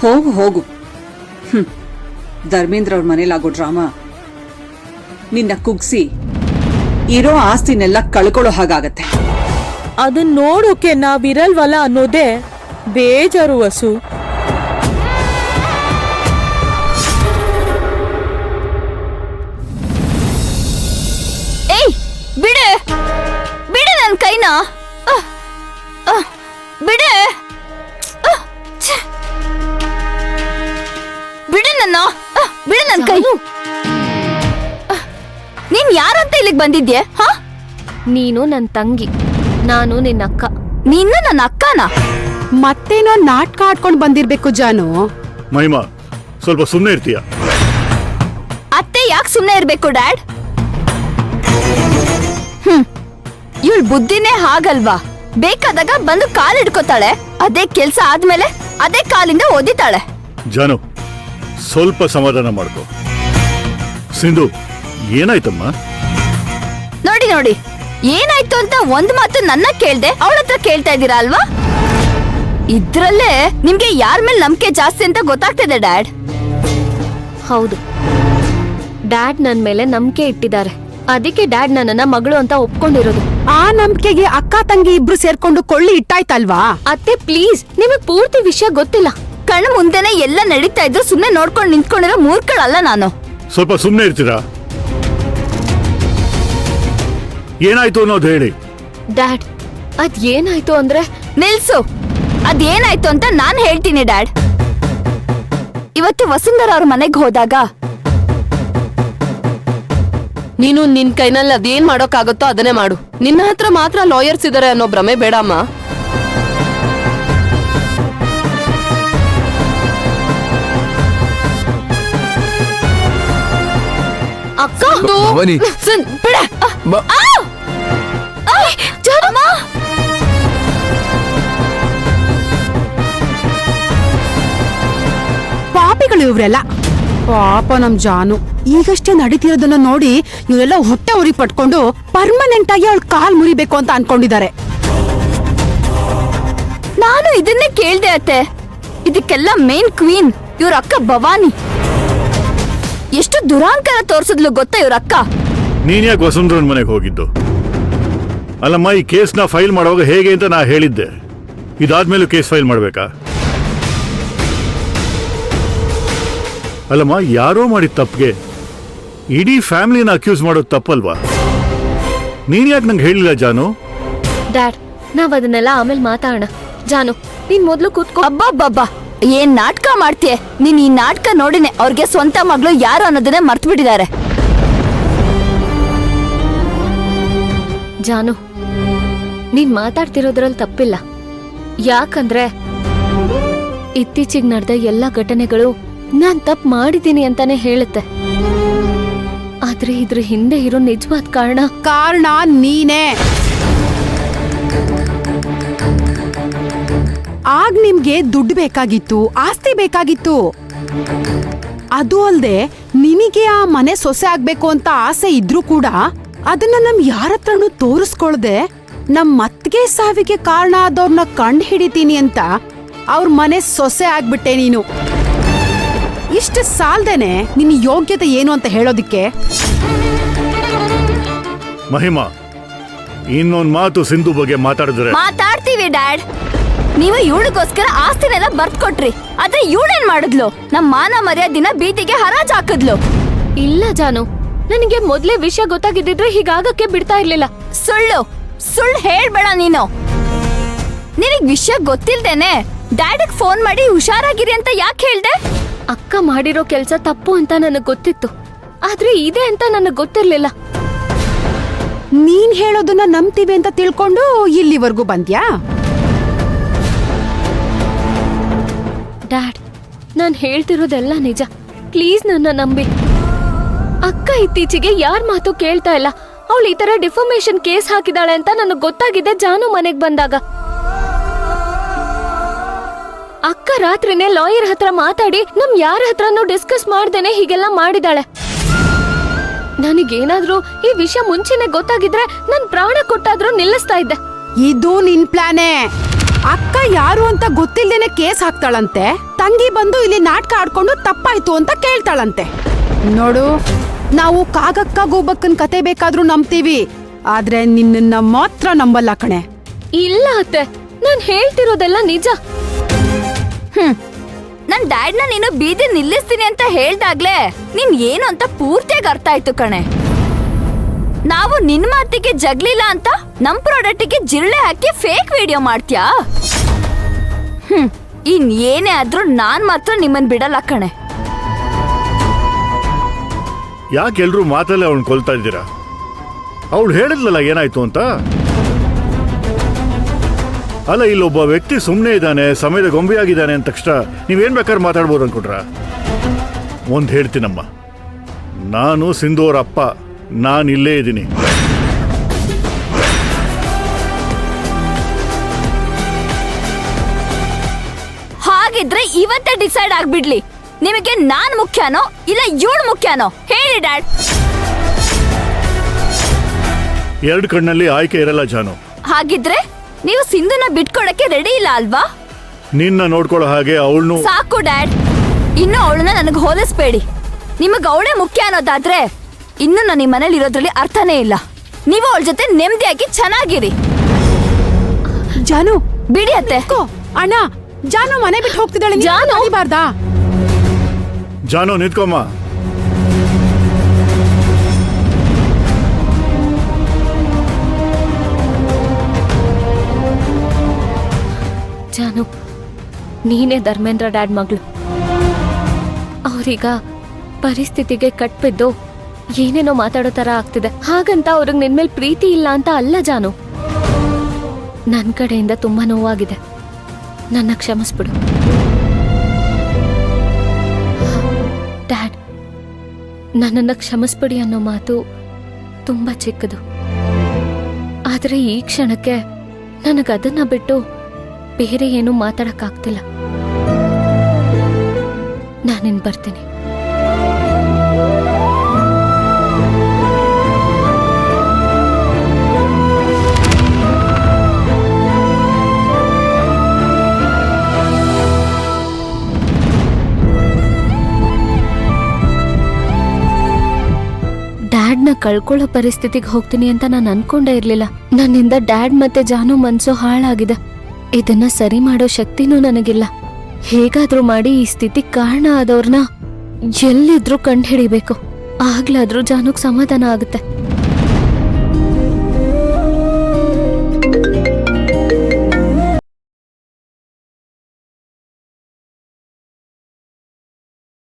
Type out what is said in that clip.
ಹೋಗು ಹೋಗು. ಧರ್ಮೇಂದ್ರ ಅವ್ರ ಮನೇಲಾಗೋ ಡ್ರಾಮಾ ನಿನ್ನ ಕುಗ್ಸಿ ಇರೋ ಆಸ್ತಿನೆಲ್ಲ ಕಳ್ಕೊಳ್ಳೋ ಹಾಗಾಗತ್ತೆ. ಅದನ್ನ ನೋಡೋಕೆ ನಾವಿರಲ್ವಲ್ಲ ಅನ್ನೋದೇ ಬೇಜಾರು ವಸು. ಏಯ್ ಬಿಡೆ ಬಿಡೆ ನನ್ನ ಕೈನ, ಬಿಡೆ ಬಿಡೆ ನನ್ನ, ಬಿಡೆ ನನ್ನ ಕೈ. ನೀನ್ ಯಾರಂತ ಇಲ್ಲಿಗೆ ಬಂದಿದ್ಯೆ? ಹಾ, ನೀನು ನನ್ನ ತಂಗಿ, ನಾನು ನಿನ್ನ ಅಕ್ಕ. ನೀನು ನನ್ನ ಅಕ್ಕನ? ಮತ್ತೇನೋ ನಾಟಕ ಆಡ್ಕೊಂಡ್ ಬಂದಿರ್ಬೇಕು ಜಾನು. ಮಹಿಮಾ, ಸ್ವಲ್ಪ ಸುಮ್ಮನೆ ಇರ್ತೀಯ? ಅತ್ತೆ ಯಾಕೆ ಸುಮ್ಮನೆ ಇರ್ಬೇಕು ಡ್ಯಾಡ್? ಇವಳ ಬುದ್ಧಿನೇ ಹಾಗಲ್ವಾ? ಬೇಕಾದಾಗ ಬಂದು ಕಾಲ್ ಹಿಡ್ಕೋತಾಳೆ, ಅದೇ ಕೆಲ್ಸ ಆದ್ಮೇಲೆ ಅದೇ ಕಾಲಿಂದ ಒದಿತಾಳೆ. ಜಾನು, ಸ್ವಲ್ಪ ಸಮಾಧಾನ ಮಾಡ್ಕೋ. ಸಿಂಧು, ಏನಾಯ್ತಮ್ಮ? ನೋಡಿ ನೋಡಿ, ಏನಾಯ್ತು ಅಂತ ಒಂದ್ ಮಾತು ನನ್ನ ಕೇಳ್ದೆ ಅವಳ ಹತ್ರ ಕೇಳ್ತಾ ಇದ್ದೀರಾ ಅಲ್ವಾ? ಇದ್ರಲ್ಲೇ ನಿಮ್ಗೆ ಯಾರ ಮೇಲೆ ನಂಬಿಕೆ ಜಾಸ್ತಿ ಅಂತ ಗೊತ್ತಾಗ್ತಿದೆ ಡ್ಯಾಡ್. ಹೌದು, ಡ್ಯಾಡ್ ನನ್ ಮೇಲೆ ನಂಬಿಕೆ ಇಟ್ಟಿದ್ದಾರೆ. ಅದಕ್ಕೆ ಡ್ಯಾಡ್ ನನ್ನನ್ನ ಮಗಳು ಅಂತ ಒಪ್ಕೊಂಡಿರೋದು. ಆ ನಂಬಿಕೆಗೆ ಅಕ್ಕ ತಂಗಿ ಇಬ್ರು ಸೇರ್ಕೊಂಡು ಕೊಳ್ಳಿ ಇಟ್ಟಾಯ್ತಲ್ವಾ? ಅತ್ತೆ ಪ್ಲೀಸ್, ನಿಮಗ್ ಪೂರ್ತಿ ವಿಷಯ ಗೊತ್ತಿಲ್ಲ. ಕಣ್ಣು ಮುಂದೆನೆ ಎಲ್ಲ ನಡೀತಾ ಇದ್ರು ಸುಮ್ನೆ ನೋಡ್ಕೊಂಡು ನಿಂತ್ಕೊಂಡಿರೋ ಮೂರ್ಖಳಲ್ಲ ನಾನು. ಸ್ವಲ್ಪ ಸುಮ್ಮನೆ ಇರ್ತೀರಾ? ಏನಾಯ್ತು ಅನ್ನೋದು ಹೇಳಿ. ಡ್ಯಾಡ್, ಅದ್ ಏನಾಯ್ತು ಅಂದ್ರೆ... ನಿಲ್ಸು, ಅದೇನಾಯ್ತು ಅಂತ ನಾನ್ ಹೇಳ್ತೀನಿ ಡ್ಯಾಡ್. ಇವತ್ತು ವಸುಂಧರ ಅವ್ರ ಮನೆಗೆ ಹೋದಾಗ ನೀನು ನಿನ್ ಕೈನಲ್ಲಿ ಅದೇನ್ ಮಾಡೋಕ್ಕಾಗತ್ತೋ ಅದನ್ನೇ ಮಾಡು. ನಿನ್ನ ಹತ್ರ ಮಾತ್ರ ಲಾಯರ್ಸ್ ಇದಾರೆ ಅನ್ನೋ ಭ್ರಮೆ ಬೇಡಮ್ಮ. ಅಕ್ಕ, ಬಿಡ. ಪಾಪಿಗಳು ಇವ್ರೆಲ್ಲ. ಪಾಪ ನಮ್ ಜಾನು ಈಗಷ್ಟೇ ನಡೀತಿರೋದನ್ನ ನೋಡಿ ಇವರೆಲ್ಲ ಹೊಟ್ಟೆ ಉರಿ ಪಟ್ಕೊಂಡು ಪರ್ಮನೆಂಟ್ ಆಗಿ ಅವಳ ಕಾಲ್ ಮುರಿಬೇಕು ಅಂತ ಅನ್ಕೊಂಡಿದ್ದಾರೆ. ನಾನು ಇದನ್ನೇ ಕೇಳ್ದೆ ಅತ್ತೆ. ಇದಕ್ಕೆಲ್ಲ ಮೇನ್ ಕ್ವೀನ್ ಇವ್ರ ಅಕ್ಕ ಭವಾನಿ. ಎಷ್ಟು ದುರಾಂಕಾರ ತೋರ್ಸಿದ್ಲು ಗೊತ್ತಾ ಇವ್ರ ಅಕ್ಕ? ನೀನ್ ಯಾಕೆ ವಸುಂಧರನ್ ಮನೆಗೆ ಹೋಗಿದ್ದು? ಅಲ್ಲಮ್ಮ, ಈ ಕೇಸ್ನ ಫೈಲ್ ಮಾಡುವಾಗ ಹೇಗೆ ಅಂತ ನಾ ಹೇಳಿದ್ದೆ. ಇದಾದ್ಮೇಲೂ ಕೇಸ್ ಫೈಲ್ ಮಾಡ್ಬೇಕಾ? ಅಲ್ಲಮ್ಮ, ಯಾರೋ ಮಾಡಿದ ತಪ್ಪಿಗೆ ಇಡೀ ಫ್ಯಾಮಿಲಿನ ಅಕ್ಯೂಸ್ ಮಾಡೋದು ತಪ್ಪಲ್ವಾ? ನೀನ್ ಯಾಕೆ ನಂಗೆ ಹೇಳಿಲ್ಲ ಜಾನು? ಡ್ಯಾಡ್, ನಾವ್ ಅದನ್ನೆಲ್ಲ ಆಮೇಲೆ ಮಾತಾಡೋಣ. ಜಾನು, ನೀನ್ ಮೊದ್ಲು ಕೂತ್ಕೋ. ಅಬ್ಬಬ್ಬಬ್ಬಾ, ಏನ್ ನಾಟಕ ಮಾಡ್ತೀಯ ನೀನ್? ಈ ನಾಟಕ ನೋಡಿನೇ ಅವ್ರಿಗೆ ಸ್ವಂತ ಮಗಳು ಯಾರು ಅನ್ನೋದನ್ನೇ ಮರ್ತು ಬಿಟ್ಟಿದ್ದಾರೆ. ಜಾನು, ನೀನ್ ಮಾತಾಡ್ತಿರೋದ್ರಲ್ಲಿ ತಪ್ಪಿಲ್ಲ. ಯಾಕಂದ್ರೆ ಇತ್ತೀಚೆಗೆ ನಡೆದ ಎಲ್ಲಾ ಘಟನೆಗಳು ನಾನ್ ತಪ್ಪು ಮಾಡಿದ್ದೀನಿ ಅಂತಾನೆ ಹೇಳುತ್ತೆ. ಆದ್ರೆ ಇದ್ರ ಹಿಂದೆ ಇರೋ ನಿಜವಾದ ಕಾರಣ ನೀನೇ. ಆಗ ನಿಮ್ಗೆ ದುಡ್ಡು ಬೇಕಾಗಿತ್ತು, ಆಸ್ತಿ ಬೇಕಾಗಿತ್ತು. ಅದು ಅಲ್ದೆ ನಿನಗೆ ಆ ಮನೆ ಸೊಸೆ ಆಗ್ಬೇಕು ಅಂತ ಆಸೆ ಇದ್ರೂ ಕೂಡ ಅದನ್ನ ನಮ್ ಯಾರತ್ರನೂ ತೋರಿಸ್ಕೊಳ್ದೆ ನಮ್ ಮತ್ಗೆ ಸಾವಿಗೆ ಕಾರಣ ಆದವ್ರನ್ನ ಕಂಡು ಹಿಡಿತೀನಿ ಅಂತ ಅವ್ರ ಮನೆ ಸೊಸೆ ಆಗ್ಬಿಟ್ಟೆ ನೀನು. ಇಷ್ಟು ಸಾಲ್ದೇನೆ ನಿನ್ನ ಯೋಗ್ಯತೆ ಏನು ಅಂತ ಹೇಳೋದಿಕ್ಕೆ? ಮಹಿಮಾ, ಇನ್ನೊಂದ್ ಮಾತು ಸಿಂಧು ಬಗ್ಗೆ ಮಾತಾಡಿದ್ರೆ... ಮಾತಾಡ್ತೀವಿ ಡ್ಯಾಡ್. ನೀವು ಇವಳಿಗೋಸ್ಕರ ಆಸ್ತಿನೆಲ್ಲ ಬರ್ತ್ ಕೊಟ್ರಿ, ಆದ್ರೆ ಇವಳೇನ್ ಮಾಡಿದ್ಲು? ನಮ್ ಮಾನ ಮರ್ಯಾದಿನ ಬೀದಿಗೆ ಹರಾಜ್ ಹಾಕಿದ್ಲು. ಇಲ್ಲ ಜಾನು, ನನಗೆ ಮೊದ್ಲೇ ವಿಷಯ ಗೊತ್ತಾಗಿದ್ದಿದ್ರೆ ಹೀಗಾಗಕ್ಕೆ ಬಿಡ್ತಾ ಇರ್ಲಿಲ್ಲ. ಸುಳ್ಳು ಹೇಳ್ಬೇಡ ನೀನು. ನಿನಗ್ ವಿಷಯ ಗೊತ್ತಿಲ್ದೇನೆ ಡ್ಯಾಡಿಗ್ ಫೋನ್ ಮಾಡಿ ಹುಷಾರಾಗಿರಿ ಅಂತ ಯಾಕೆ ಹೇಳ್ದೆ? ಅಕ್ಕ ಮಾಡಿರೋ ಕೆಲ್ಸ ತಪ್ಪು ಅಂತ ನನಗ್ ಗೊತ್ತಿತ್ತು, ಆದ್ರೆ ಇದೆ ಅಂತ ನನಗ್ ಗೊತ್ತಿರ್ಲಿಲ್ಲ. ನೀನ್ ಹೇಳೋದನ್ನ ನಂಬ್ತೀವಿ ಅಂತ ತಿಳ್ಕೊಂಡು ಇಲ್ಲಿವರೆಗೂ ಬಂದ್ಯಾ? ಡ್ಯಾಡ್, ನಾನ್ ಹೇಳ್ತಿರೋದೆಲ್ಲ ನಿಜ. ಪ್ಲೀಸ್ ನನ್ನ ನಂಬಿ. ಅಕ್ಕ ಇತ್ತೀಚೆಗೆ ಯಾರ್ ಮಾತು ಕೇಳ್ತಾ ಇಲ್ಲ. ಅವಳು ಈ ತರ ಡಿಫಾಮೇಶನ್ ಕೇಸ್ ಹಾಕಿದಾಳೆ ಅಂತ ನನಗ್ ಗೊತ್ತಾಗಿದೆ ಜಾನು ಮನೆಗ್ ಬಂದಾಗ. ಅಕ್ಕ ರಾತ್ರಿನೇ ಲಾಯರ್ ಹತ್ರ ಮಾತಾಡಿ ನಮ್ ಯಾರ ಹತ್ರನೂ ಡಿಸ್ಕಸ್ ಮಾಡ್ದೇನೆ ಹೀಗೆಲ್ಲ ಮಾಡಿದಾಳೆ. ನನಗೇನಾದ್ರೂ ಈ ವಿಷಯ ಮುಂಚೆನೆ ಗೊತ್ತಾಗಿದ್ರೆ ನನ್ ಪ್ರಾಣ ಕೊಟ್ಟಾದ್ರೂ ನಿಲ್ಲಿಸ್ತಾ ಇದ್ದೆ. ಇದು ನಿನ್ ಪ್ಲಾನೇ. ಅಕ್ಕ ಯಾರು ಅಂತ ಗೊತ್ತಿಲ್ದೇನೆ ಕೇಸ್ ಹಾಕ್ತಾಳಂತೆ. ತಂಗಿ ಬಂದು ಇಲ್ಲಿ ನಾಟಕ ಆಡ್ಕೊಂಡು ತಪ್ಪಾಯ್ತು ಅಂತ ಕೇಳ್ತಾಳಂತೆ. ನೋಡು, ನಾವು ಕಾಗಕ್ಕ ಗೋಬಕ್ಕನ್ ಕತೆ ಬೇಕಾದ್ರೂ ನಂಬ್ತೀವಿ, ಆದ್ರೆ ನಿನ್ನ ಮಾತ್ರ ನಂಬಲ್ಲ ಕಣೆ. ಇಲ್ಲ ಅತ್ತೆ, ನಾನ್ ಹೇಳ್ತಿರೋದೆಲ್ಲ ನಿಜ. ನನ್ ಡ್ಯಾಡ್ನ ನೀನು ಬೀದಿ ನಿಲ್ಲಿಸ್ತೀನಿ ಅಂತ ಹೇಳ್ದಾಗ್ಲೇ ನೀನ್ ಏನು ಅಂತ ಪೂರ್ತಿಯಾಗಿ ಅರ್ಥ ಆಯ್ತು ಕಣೆ. ನಾವು ನಿನ್ ಮಾತಿಗೆ ಜಗ್ಲಿಲ್ಲ ಅಂತ ನಮ್ ಪ್ರಾಡಕ್ಟಿಗೆ ಜಿರಳೆ ಹಾಕಿ ಫೇಕ್ ವಿಡಿಯೋ ಮಾಡ್ತೀಯಾ? ಇನ್ ಏನೇ ಆದ್ರೂ ನಾನ್ ಮಾತ್ರ ನಿಮ್ಮನ್ ಬಿಡಲ್ಲ ಕಣೆ. ಯಾಕೆ ಎಲ್ರೂ ಮಾತಲ್ಲೇ ಅವಳು ಕೊಲ್ತಾ ಇದ್ದೀರಾ? ಅವಳು ಹೇಳಿದ್ಲಲ್ಲ ಏನಾಯ್ತು ಅಂತ. ಅಲ್ಲ, ಇಲ್ಲೊಬ್ಬ ವ್ಯಕ್ತಿ ಸುಮ್ಮನೆ ಇದ್ದಾನೆ, ಸಮಯದ ಗೊಂಬೆಯಾಗಿದ್ದಾನೆ ಅಂದ ತಕ್ಷಣ ನೀವೇನ್ ಬೇಕಾದ್ರೆ ಮಾತಾಡ್ಬೋದು ಅನ್ಕೊಟ್ರ? ಒಂದ್ ಹೇಳ್ತೀನಮ್ಮ, ನಾನು ಸಿಂಧು ಅವ್ರ ಅಪ್ಪ, ನಾನು ಇಲ್ಲೇ ಇದ್ದೀನಿ. ಹಾಗಿದ್ರೆ ಇವತ್ತೇ ಡಿಸೈಡ್ ಆಗ್ಬಿಡ್ಲಿ, ನಿಮಗೆ ನಾನ್ ಮುಖ್ಯನೋ ಇಲ್ಲ ಇವಳು ಮುಖ್ಯನೋ ಹೇಳಿ ಡ್ಯಾಡ್. ಎರಡು ಕಣ್ಣಲ್ಲಿ ಆಯ್ಕೆ ಇರಲ್ಲ ಜಾನು. ಹಾಗಿದ್ರೆ ನೀವು ಸಿಂಧುನ ಬಿಟ್ಕೊಡಕ್ಕೆ ರೆಡಿ ಇಲ್ಲ ಅಲ್ವಾ? ನಿನ್ನ ನೋಡ್ಕೊಳ್ಳೋ ಹಾಗೆ ಅವಳನ್ನು. ಸಾಕು ಡ್ಯಾಡ್, ಇನ್ನು ಅವಳನ್ನ ನನಗೆ ಹೋಲಿಸ್ಬೇಡಿ. ನಿಮಗ್ ಅವಳೇ ಮುಖ್ಯ ಅನ್ನೋದಾದ್ರೆ ಇನ್ನು ನಾನು ಈ ಮನೇಲಿ ಇರೋದ್ರಲ್ಲಿ ಅರ್ಥನೇ ಇಲ್ಲ. ನೀವು ಅವಳ ಜೊತೆ ನೆಮ್ಮದಿಯಾಗಿ ಚೆನ್ನಾಗಿರಿ. ಜಾನು, ಬಿಡಿ ಅತ್ತೆ. ಅಣ್ಣ, ಜಾನು ಮನೆ ಬಿಟ್ಟು ಹೋಗ್ತಿದ್ದಾಳೆ. ಜಾನು? ಬಾರ್ದಾ? ಜಾನು ನಿಂತ್ಕೊಮ್ಮ. ಜಾನು, ನೀನೇ ಧರ್ಮೇಂದ್ರ ಡ್ಯಾಡ್ ಮಗಳು. ಅವ್ರೀಗ ಪರಿಸ್ಥಿತಿಗೆ ಕಟ್ಬಿದ್ದು ಏನೇನೋ ಮಾತಾಡೋ ತರ ಆಗ್ತಿದೆ. ಹಾಗಂತ ಅವ್ರಿಗೆ ನಿನ್ಮೇಲೆ ಪ್ರೀತಿ ಇಲ್ಲ ಅಂತ ಅಲ್ಲ ಜಾನು. ನನ್ನ ಕಡೆಯಿಂದ ತುಂಬಾ ನೋವಾಗಿದೆ, ನನ್ನ ಕ್ಷಮಿಸ್ಬಿಡು. ಡ್ಯಾಡ್, ನನ್ನನ್ನು ಕ್ಷಮಿಸ್ಬಿಡಿ ಅನ್ನೋ ಮಾತು ತುಂಬಾ ಚಿಕ್ಕದು. ಆದರೆ ಈ ಕ್ಷಣಕ್ಕೆ ನನಗದನ್ನ ಬಿಟ್ಟು ಬೇರೆ ಏನೂ ಮಾತಾಡಕ್ಕಾಗ್ತಿಲ್ಲ. ನಾನಿನ್ ಬರ್ತೀನಿ. ಡ್ಯಾಡ್ನ ಕಳ್ಕೊಳ್ಳೋ ಪರಿಸ್ಥಿತಿಗೆ ಹೋಗ್ತೀನಿ ಅಂತ ನಾನು ಅನ್ಕೊಂಡೇ ಇರ್ಲಿಲ್ಲ. ನನ್ನಿಂದ ಡ್ಯಾಡ್ ಮತ್ತೆ ಜಾನು ಮನ್ಸು ಹಾಳಾಗಿದೆ. ಇದನ್ನ ಸರಿ ಮಾಡೋ ಶಕ್ತಿನೂ ನನಗಿಲ್ಲ. ಹೇಗಾದ್ರೂ ಮಾಡಿ ಈ ಸ್ಥಿತಿ ಕಾರಣ ಆದವ್ರನ್ನ ಎಲ್ಲಿದ್ರೂ ಕಂಡು ಹಿಡಿಬೇಕು. ಆಗ್ಲಾದ್ರೂ ಜಾನುಗ್ ಸಮಾಧಾನ ಆಗುತ್ತೆ.